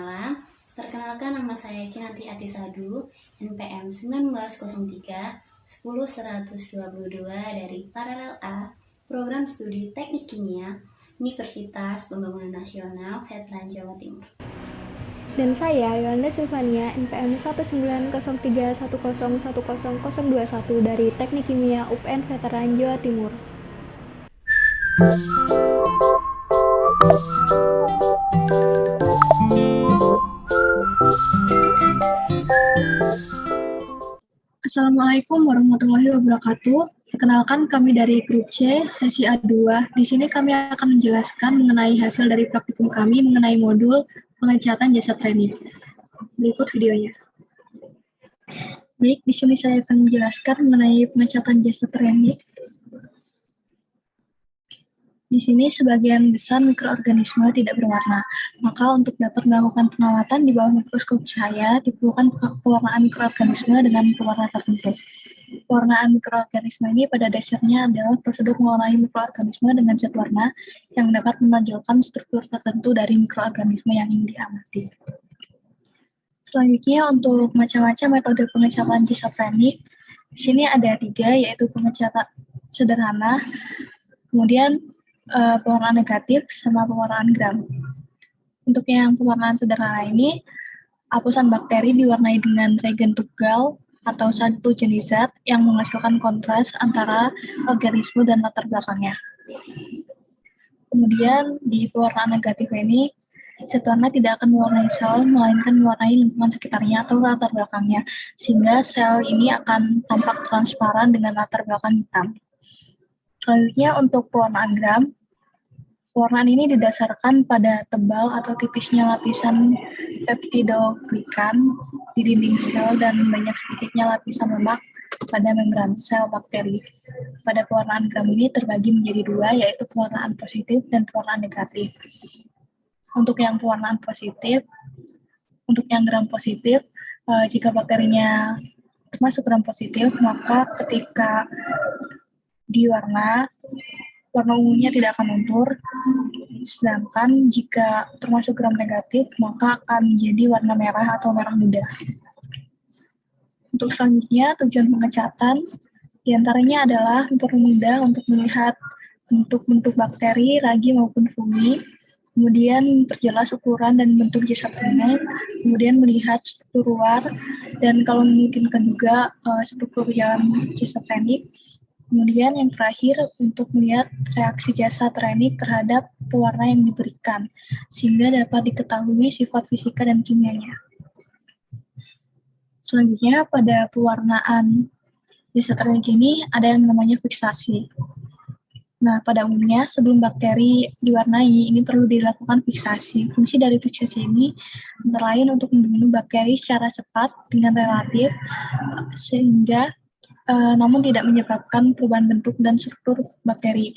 malam. Perkenalkan, nama saya Kinanti Atisadu, NPM 1903 10122 dari Paralel A, Program Studi Teknik Kimia, Universitas Pembangunan Nasional, Veteran Jawa Timur. Dan saya, Yolanda Silvania, NPM 193101010021 dari Teknik Kimia UPN Veteran Jawa Timur. Assalamualaikum warahmatullahi wabarakatuh. Perkenalkan, kami dari grup C, sesi A2. Di sini kami akan menjelaskan mengenai hasil dari praktikum kami mengenai modul pengecatan jasa training. Berikut videonya. Baik, di sini saya akan menjelaskan mengenai pengecatan jasa training. Di sini sebagian besar mikroorganisme tidak berwarna, maka untuk dapat melakukan pengamatan di bawah mikroskop cahaya diperlukan pewarnaan mikroorganisme dengan pewarna tertentu. Pewarnaan mikroorganisme ini pada dasarnya adalah prosedur mewarnai mikroorganisme dengan zat warna yang dapat menonjolkan struktur tertentu dari mikroorganisme yang ingin diamati. Selanjutnya untuk macam-macam metode pengecatan schizofrenik, di sini ada 3, yaitu pengecatan sederhana, kemudian pewarnaan negatif, sama pewarnaan gram. Untuk yang pewarnaan sederhana ini, hapusan bakteri diwarnai dengan reagen tunggal atau satu jenis zat yang menghasilkan kontras antara organisme dan latar belakangnya. Kemudian di pewarnaan negatif ini, zat warna tidak akan mewarnai sel, melainkan mewarnai lingkungan sekitarnya atau latar belakangnya, sehingga sel ini akan tampak transparan dengan latar belakang hitam. Selanjutnya untuk pewarnaan gram, pewarnaan ini didasarkan pada tebal atau tipisnya lapisan peptidoglikan di dinding sel dan banyak sedikitnya lapisan lemak pada membran sel bakteri. Pada pewarnaan gram ini terbagi menjadi 2, yaitu pewarnaan positif dan pewarnaan negatif. Untuk yang pewarnaan positif, untuk yang gram positif, jika bakterinya termasuk gram positif, maka ketika diwarna, warna ungunya tidak akan luntur, sedangkan jika termasuk gram negatif, maka akan menjadi warna merah atau merah muda. Untuk selanjutnya, tujuan pengecatan diantaranya adalah mempermudah untuk melihat bentuk-bentuk bakteri, ragi maupun fungi, kemudian memperjelas ukuran dan bentuk jasa training, kemudian melihat struktur luar, dan kalau memungkinkan juga struktur dalam jasa training. Kemudian yang terakhir untuk melihat reaksi jasa training terhadap pewarna yang diberikan, sehingga dapat diketahui sifat fisika dan kimianya. Selanjutnya pada pewarnaan jasa training ini ada yang namanya fiksasi. Nah, pada umumnya sebelum bakteri diwarnai, ini perlu dilakukan fiksasi. Fungsi dari fiksasi ini antara lain untuk membunuh bakteri secara cepat dengan relatif, sehingga namun tidak menyebabkan perubahan bentuk dan struktur bakteri.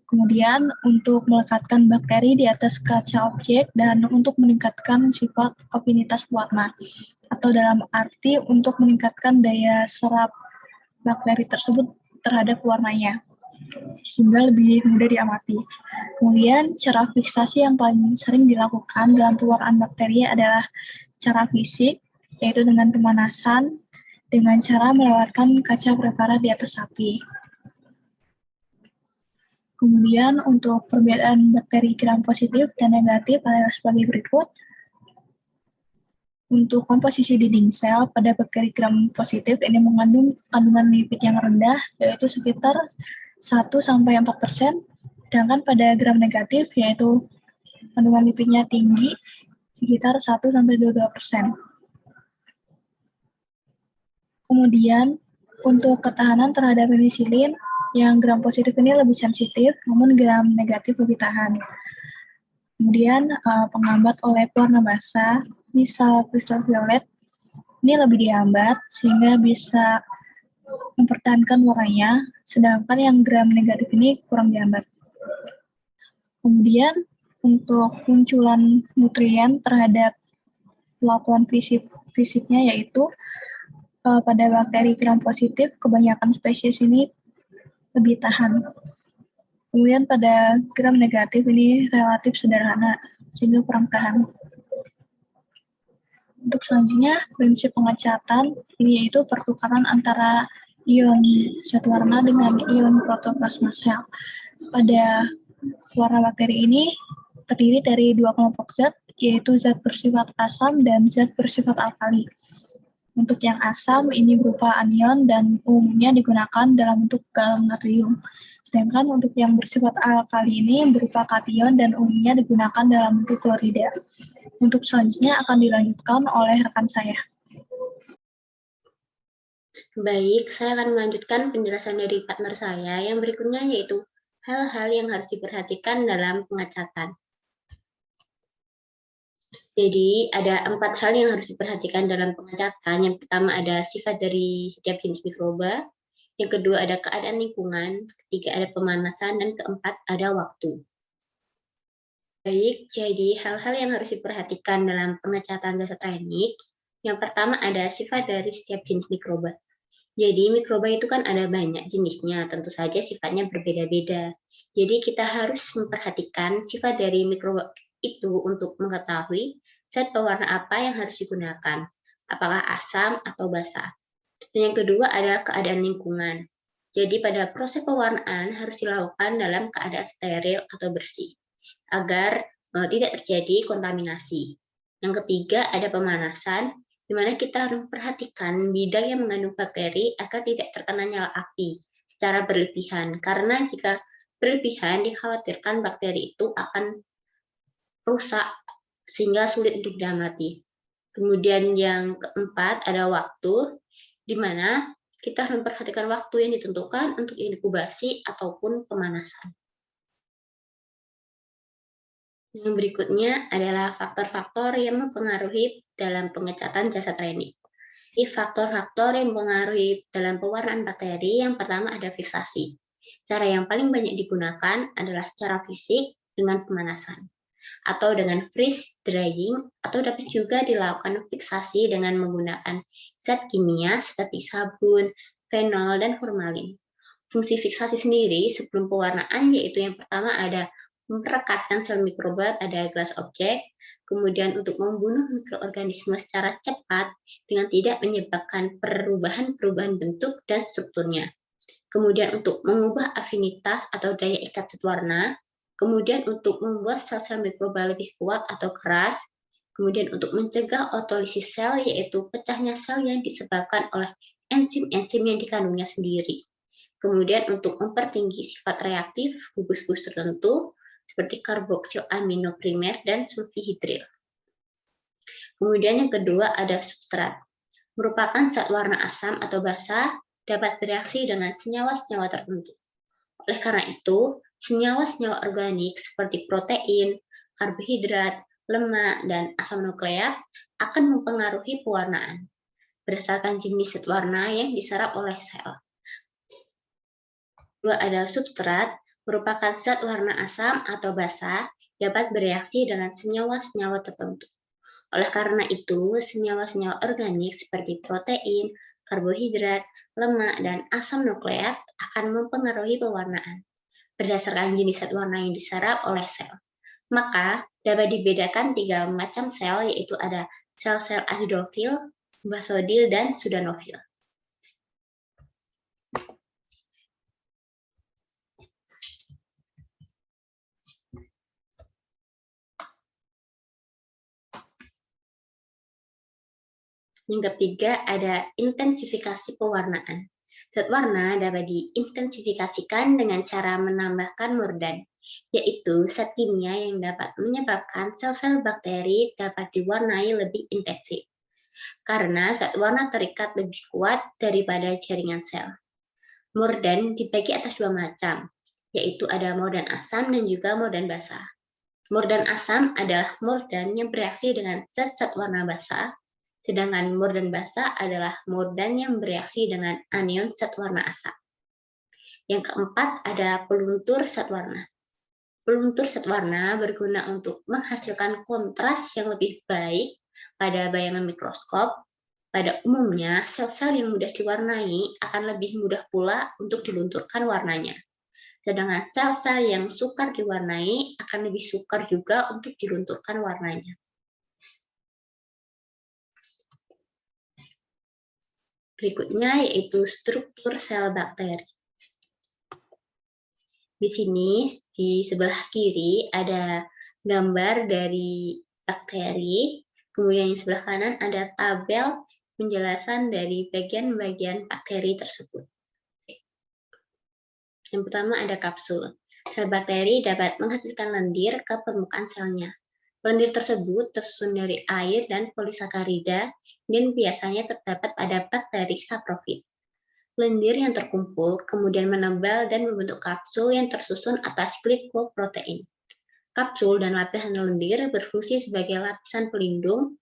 Kemudian untuk melekatkan bakteri di atas kaca objek dan untuk meningkatkan sifat afinitas pewarna, atau dalam arti untuk meningkatkan daya serap bakteri tersebut terhadap pewarnanya, sehingga lebih mudah diamati. Kemudian cara fiksasi yang paling sering dilakukan dalam pewarnaan bakteri adalah cara fisik, yaitu dengan pemanasan, dengan cara melewatkan kaca preparat di atas api. Kemudian untuk perbedaan bakteri gram positif dan negatif adalah sebagai berikut. Untuk komposisi dinding sel pada bakteri gram positif ini mengandung kandungan lipid yang rendah, yaitu sekitar 1-4%, sedangkan pada gram negatif yaitu kandungan lipidnya tinggi, sekitar 1-2%. Kemudian, untuk ketahanan terhadap penisilin, yang gram positif ini lebih sensitif, namun gram negatif lebih tahan. Kemudian, penghambat oleh pewarna basah, misal kristal violet, ini lebih dihambat, sehingga bisa mempertahankan warnanya, sedangkan yang gram negatif ini kurang dihambat. Kemudian, untuk munculan nutrien terhadap lakuan fisiknya, yaitu pada bakteri gram positif, kebanyakan spesies ini lebih tahan. Kemudian pada gram negatif ini relatif sederhana, sehingga kurang tahan. Untuk selanjutnya, prinsip pengecatan ini yaitu pertukaran antara ion zat warna dengan ion protoplasma sel. Pada warna bakteri ini terdiri dari dua kelompok zat, yaitu zat bersifat asam dan zat bersifat alkali. Untuk yang asam ini berupa anion dan umumnya digunakan dalam bentuk galon natrium. Sedangkan untuk yang bersifat alkali ini berupa kation dan umumnya digunakan dalam bentuk klorida. Untuk selanjutnya akan dilanjutkan oleh rekan saya. Baik, saya akan melanjutkan penjelasan dari partner saya yang berikutnya, yaitu hal-hal yang harus diperhatikan dalam pengecatan. Jadi, ada 4 hal yang harus diperhatikan dalam pengecatan. Yang pertama ada sifat dari setiap jenis mikroba, yang kedua ada keadaan lingkungan, ketiga ada pemanasan, dan keempat ada waktu. Baik, jadi hal-hal yang harus diperhatikan dalam pengecatan zat ranik. Yang pertama ada sifat dari setiap jenis mikroba. Jadi mikroba itu kan ada banyak jenisnya, tentu saja sifatnya berbeda-beda. Jadi kita harus memperhatikan sifat dari mikroba itu untuk mengetahui zat pewarna apa yang harus digunakan, apakah asam atau basa. Dan yang kedua ada keadaan lingkungan. Jadi pada proses pewarnaan harus dilakukan dalam keadaan steril atau bersih, agar tidak terjadi kontaminasi. Yang ketiga ada pemanasan, di mana kita harus memperhatikan bidang yang mengandung bakteri agar tidak terkena nyala api secara berlebihan, karena jika berlebihan dikhawatirkan bakteri itu akan rusak sehingga sulit untuk diamati. Kemudian yang keempat ada waktu, di mana kita harus memperhatikan waktu yang ditentukan untuk inkubasi ataupun pemanasan. Yang berikutnya adalah faktor-faktor yang mempengaruhi dalam pengecatan jasad ranik. Di faktor-faktor yang mempengaruhi dalam pewarnaan bakteri, yang pertama ada fiksasi. Cara yang paling banyak digunakan adalah secara fisik dengan pemanasan, atau dengan freeze drying, atau dapat juga dilakukan fiksasi dengan menggunakan zat kimia seperti sabun, fenol, dan formalin. Fungsi fiksasi sendiri sebelum pewarnaan yaitu yang pertama ada memperekatkan sel mikroba pada gelas objek, kemudian untuk membunuh mikroorganisme secara cepat dengan tidak menyebabkan perubahan-perubahan bentuk dan strukturnya. Kemudian untuk mengubah afinitas atau daya ikat zat warna, kemudian untuk membuat sel-sel mikroba lebih kuat atau keras, kemudian untuk mencegah otolisis sel yaitu pecahnya sel yang disebabkan oleh enzim-enzim yang dikandungnya sendiri. Kemudian untuk mempertinggi sifat reaktif gugus-gugus tertentu, seperti karboksil amino primer dan sulfihidril. Kemudian yang kedua ada substrat. Merupakan zat warna asam atau basa dapat bereaksi dengan senyawa-senyawa tertentu. Oleh karena itu, senyawa-senyawa organik seperti protein, karbohidrat, lemak, dan asam nukleat akan mempengaruhi pewarnaan berdasarkan jenis zat warna yang diserap oleh sel. Kedua ada substrat, merupakan zat warna asam atau basa dapat bereaksi dengan senyawa-senyawa tertentu. Oleh karena itu, senyawa-senyawa organik seperti protein, karbohidrat, lemak, dan asam nukleat akan mempengaruhi pewarnaan berdasarkan jenis zat warna yang diserap oleh sel. Maka, dapat dibedakan 3 macam sel, yaitu ada sel-sel azidofil, basodil, dan sudanofil. Yang ketiga ada intensifikasi pewarnaan. Zat warna dapat diintensifikasikan dengan cara menambahkan murdan, yaitu zat kimia yang dapat menyebabkan sel-sel bakteri dapat diwarnai lebih intensif, karena zat warna terikat lebih kuat daripada jaringan sel. Murdan dibagi atas 2 macam, yaitu ada murdan asam dan juga murdan basa. Murdan asam adalah murdan yang bereaksi dengan zat-zat warna basa, sedangkan murdan basa adalah murdan yang bereaksi dengan anion zat warna asam. Yang keempat ada peluntur zat warna. Peluntur zat warna berguna untuk menghasilkan kontras yang lebih baik pada bayangan mikroskop. Pada umumnya, sel-sel yang mudah diwarnai akan lebih mudah pula untuk dilunturkan warnanya. Sedangkan sel-sel yang sukar diwarnai akan lebih sukar juga untuk dilunturkan warnanya. Berikutnya yaitu struktur sel bakteri. Di sini, di sebelah kiri ada gambar dari bakteri, kemudian di sebelah kanan ada tabel penjelasan dari bagian-bagian bakteri tersebut. Yang pertama ada kapsul. Sel bakteri dapat menghasilkan lendir ke permukaan selnya. Lendir tersebut tersusun dari air dan polisakarida dan biasanya terdapat pada bakteri saprofit. Lendir yang terkumpul kemudian menebal dan membentuk kapsul yang tersusun atas glikoprotein. Kapsul dan lapisan lendir berfungsi sebagai lapisan pelindung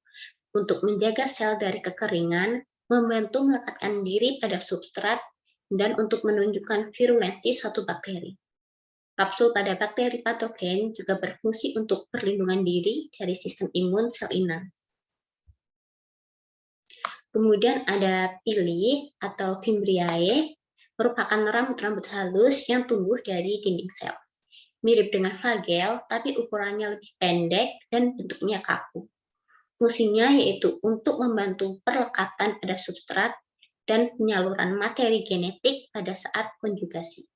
untuk menjaga sel dari kekeringan, membantu melekatkan diri pada substrat, dan untuk menunjukkan virulensi suatu bakteri. Kapsul pada bakteri patogen juga berfungsi untuk perlindungan diri dari sistem imun sel inang. Kemudian ada pili atau fimbriae, merupakan rambut-rambut halus yang tumbuh dari dinding sel. Mirip dengan flagel, tapi ukurannya lebih pendek dan bentuknya kaku. Fungsinya yaitu untuk membantu perlekatan pada substrat dan penyaluran materi genetik pada saat konjugasi.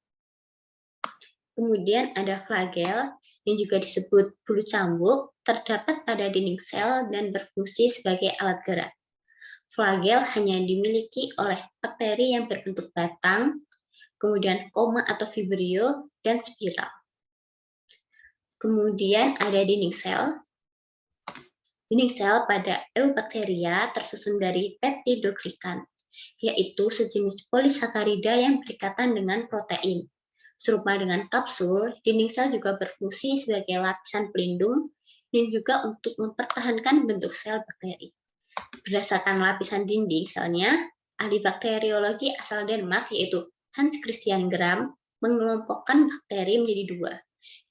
Kemudian ada flagel, yang juga disebut bulu cambuk, terdapat pada dinding sel dan berfungsi sebagai alat gerak. Flagel hanya dimiliki oleh bakteri yang berbentuk batang, kemudian koma atau vibrio, dan spiral. Kemudian ada dinding sel. Dinding sel pada Eubacteria tersusun dari peptidoglikan, yaitu sejenis polisakarida yang berikatan dengan protein. Serupa dengan kapsul, dinding sel juga berfungsi sebagai lapisan pelindung dan juga untuk mempertahankan bentuk sel bakteri. Berdasarkan lapisan dinding selnya, ahli bakteriologi asal Denmark yaitu Hans Christian Gram mengelompokkan bakteri menjadi dua,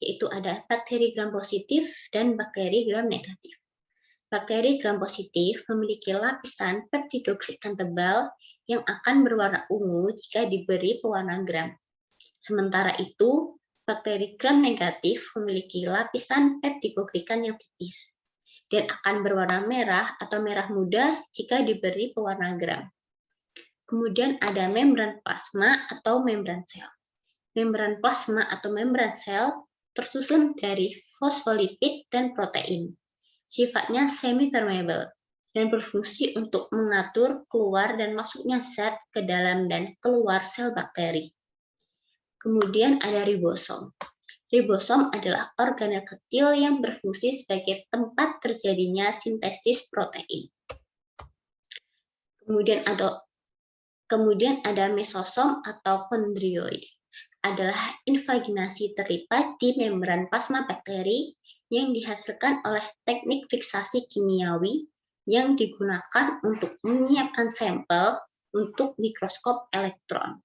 yaitu ada bakteri gram positif dan bakteri gram negatif. Bakteri gram positif memiliki lapisan peptidoglikan tebal yang akan berwarna ungu jika diberi pewarna gram. Sementara itu, bakteri gram negatif memiliki lapisan peptidoglikan yang tipis dan akan berwarna merah atau merah muda jika diberi pewarna gram. Kemudian ada membran plasma atau membran sel. Membran plasma atau membran sel tersusun dari fosfolipid dan protein. Sifatnya semi-permeable dan berfungsi untuk mengatur keluar dan masuknya zat ke dalam dan keluar sel bakteri. Kemudian ada ribosom. Ribosom adalah organel kecil yang berfungsi sebagai tempat terjadinya sintesis protein. Kemudian ada mesosom atau kondrioid. Adalah invaginasi terlipat di membran plasma bakteri yang dihasilkan oleh teknik fiksasi kimiawi yang digunakan untuk menyiapkan sampel untuk mikroskop elektron.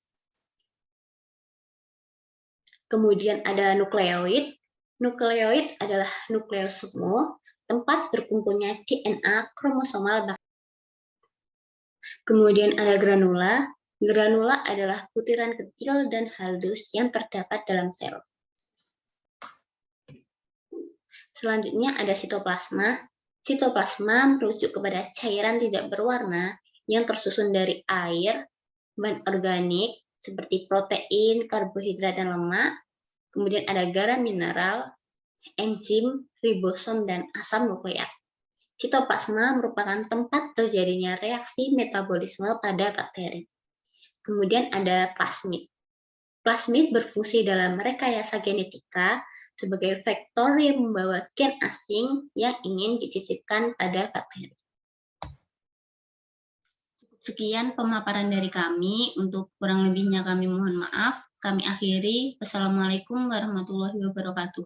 Kemudian ada nukleoid. Nukleoid adalah nukleosoma, tempat berkumpulnya DNA kromosomal bakteri. Kemudian ada granula. Granula adalah butiran kecil dan halus yang terdapat dalam sel. Selanjutnya ada sitoplasma. Sitoplasma merujuk kepada cairan tidak berwarna yang tersusun dari air, bahan organik, seperti protein, karbohidrat, dan lemak. Kemudian ada garam mineral, enzim, ribosom, dan asam nukleat. Sitoplasma merupakan tempat terjadinya reaksi metabolisme pada bakteri. Kemudian ada plasmid. Plasmid berfungsi dalam rekayasa genetika sebagai vektor yang membawa gen asing yang ingin disisipkan pada bakteri. Sekian pemaparan dari kami. Untuk kurang lebihnya kami mohon maaf. Kami akhiri. Wassalamualaikum warahmatullahi wabarakatuh.